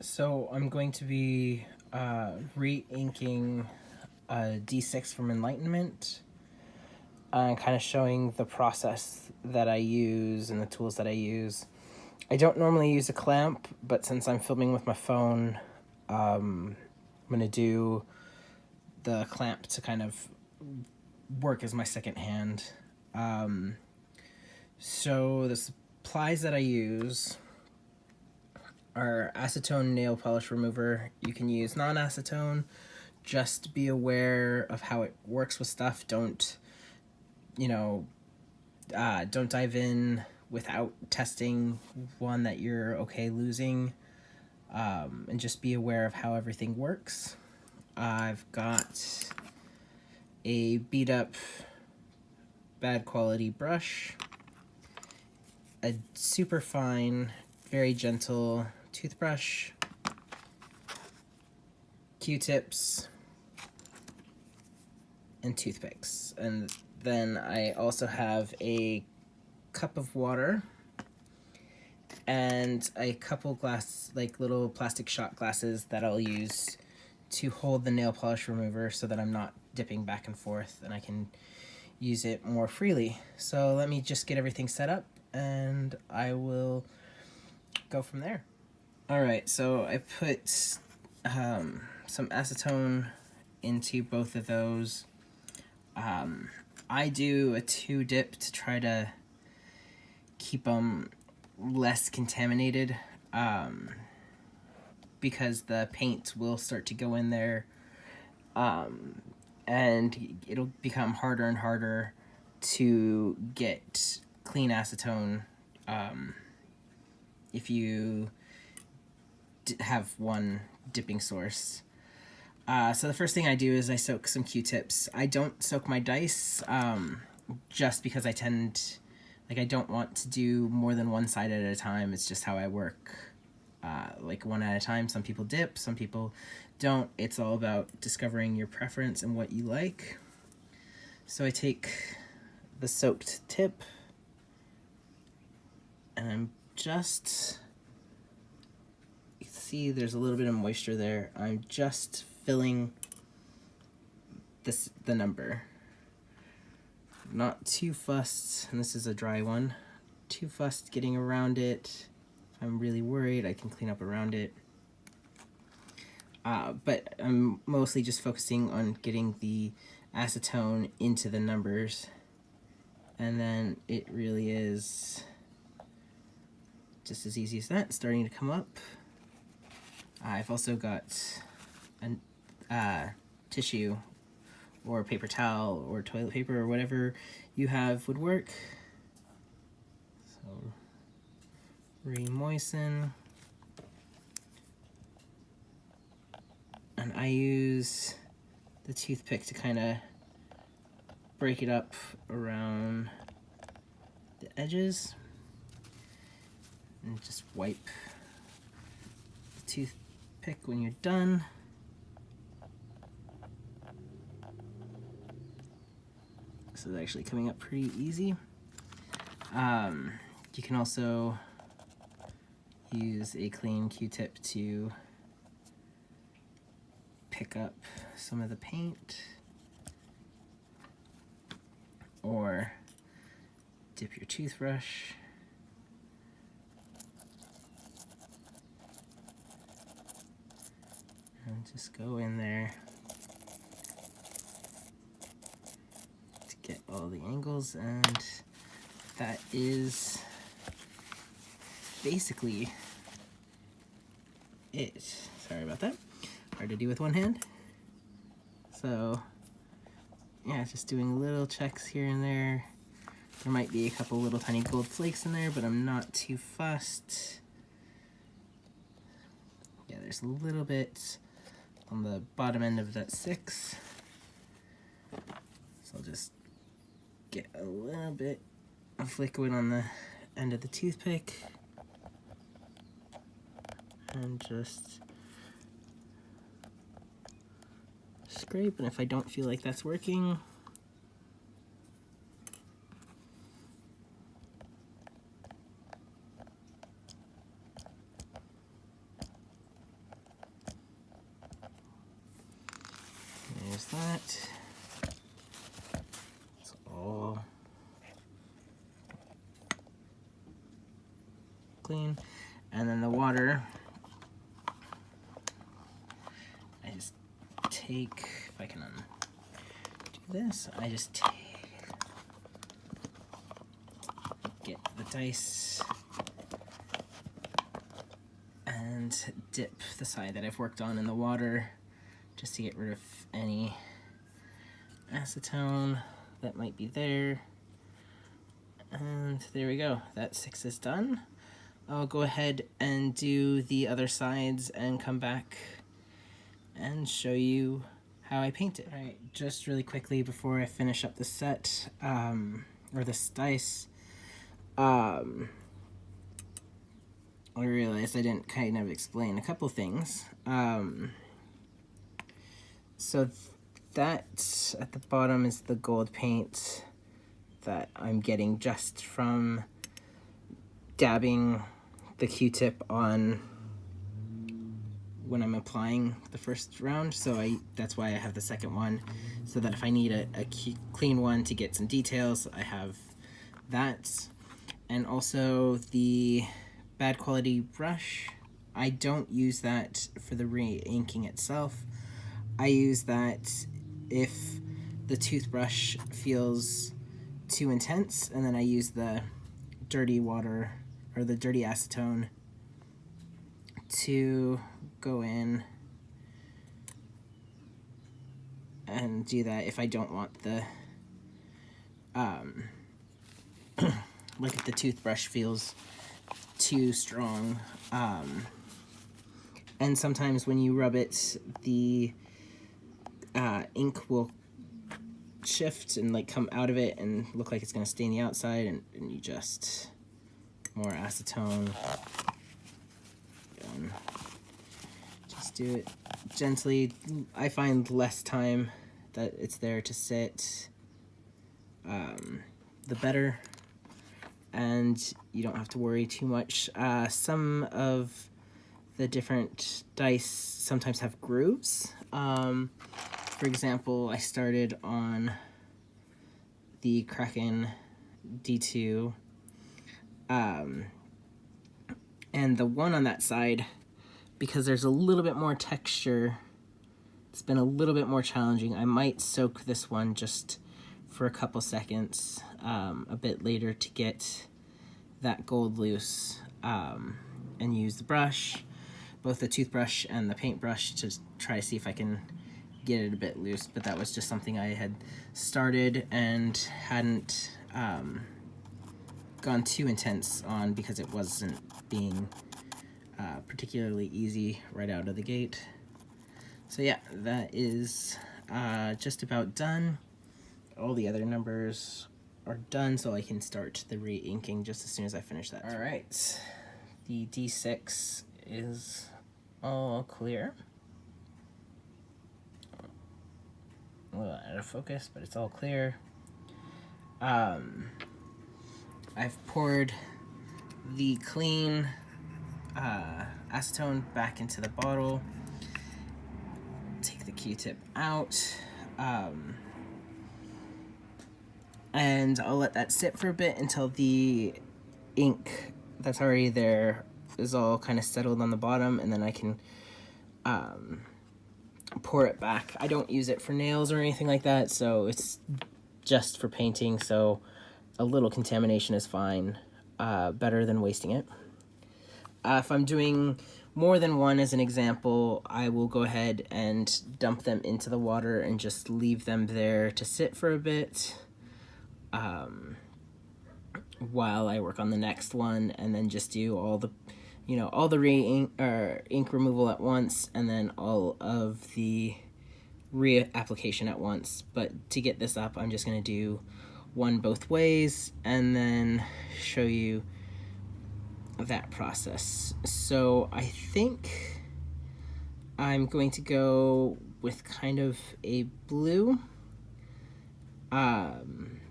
So I'm going to be re-inking D6 from Enlightenment, kind of showing the process that I use and the tools that I use. I don't normally use a clamp, but since I'm filming with my phone, I'm going to do the clamp to kind of work as my second hand. So the supplies that I use are acetone nail polish remover. You can use non-acetone. Just be aware of how it works with stuff. Don't dive in without testing one that you're okay losing, and just be aware of how everything works. I've got a beat up bad quality brush, a super fine, very gentle toothbrush, Q-tips, and toothpicks. And then I also have a cup of water and a couple little plastic shot glasses that I'll use to hold the nail polish remover so that I'm not dipping back and forth and I can use it more freely. So let me just get everything set up and I will go from there. Alright, so I put some acetone into both of those. I do a 2-dip to try to keep them less contaminated, because the paint will start to go in there, and it'll become harder and harder to get clean acetone if you have one dipping source. So the first thing I do is I soak some Q-tips. I don't soak my dice, just because I don't want to do more than one side at a time. It's just how I work, one at a time. Some people dip, some people don't. It's all about discovering your preference and what you like. So I take the soaked tip, and I'm just, you see there's a little bit of moisture there. I'm just filling the number. Not too fussed, and this is a dry one, too fussed getting around it. If I'm really worried, I can clean up around it. But I'm mostly just focusing on getting the acetone into the numbers, and then it really is just as easy as that, starting to come up. I've also got a tissue or paper towel or toilet paper or whatever you have would work. So re-moisten. And I use the toothpick to kind of break it up around the edges and just wipe the toothpick when you're done. So it's actually coming up pretty easy. You can also use a clean Q-tip to pick up some of the paint, or dip your toothbrush and just go in there to get all the angles, and that is basically it. Sorry about that. Hard to do with one hand. So yeah, just doing little checks here and there. There might be a couple little tiny gold flakes in there, but I'm not too fussed. Yeah, there's a little bit on the bottom end of that 6. So I'll just get a little bit of liquid on the end of the toothpick and just scrape. And if I don't feel like that's working, There's that. It's all clean. And then the water, I just take, if I can do this, I just get the dice and dip the side that I've worked on in the water just to get rid of any acetone that might be there. And there we go, that 6 is done. I'll go ahead and do the other sides and come back and show you how I paint it. All right, just really quickly before I finish up the set, or this dice, I realized I didn't kind of explain a couple things. So that at the bottom is the gold paint that I'm getting just from dabbing the Q-tip on when I'm applying the first round. So that's why I have the second one, so that if I need a clean one to get some details, I have that. And also the bad quality brush, I don't use that for the re-inking itself. I use that if the toothbrush feels too intense, and then I use the dirty water or the dirty acetone to go in and do that if I don't want the like if the toothbrush feels too strong. And sometimes when you rub it, the ink will shift and like come out of it and look like it's going to stain the outside, and you just more acetone. Done. Just do it gently. I find less time that it's there to sit, the better, and you don't have to worry too much. Some of the different dice sometimes have grooves. For example, I started on the Kraken D2, and the one on that side, because there's a little bit more texture, it's been a little bit more challenging. I might soak this one just for a couple seconds a bit later to get that gold loose, and use the brush, both the toothbrush and the paintbrush, to try to see if I can get it a bit loose. But that was just something I had started and hadn't gone too intense on because it wasn't being particularly easy right out of the gate. So yeah, that is just about done. All the other numbers are done, so I can start the re-inking just as soon as I finish that. All right, the D6 is all clear. A little out of focus, but it's all clear. I've poured the clean acetone back into the bottle. Take the Q-tip out, and I'll let that sit for a bit until the ink that's already there is all kind of settled on the bottom, and then I can pour it back. I don't use it for nails or anything like that, so it's just for painting, so a little contamination is fine, better than wasting it. If I'm doing more than one, as an example, I will go ahead and dump them into the water and just leave them there to sit for a bit while I work on the next one, and then just do all the ink removal at once, and then all of the reapplication at once. But to get this up, I'm just going to do one both ways and then show you that process. So I think I'm going to go with kind of a blue,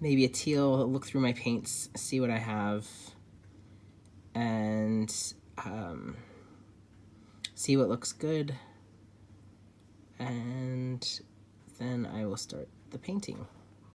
maybe a teal. Look through my paints, see what I have, and see what looks good, and then I will start the painting.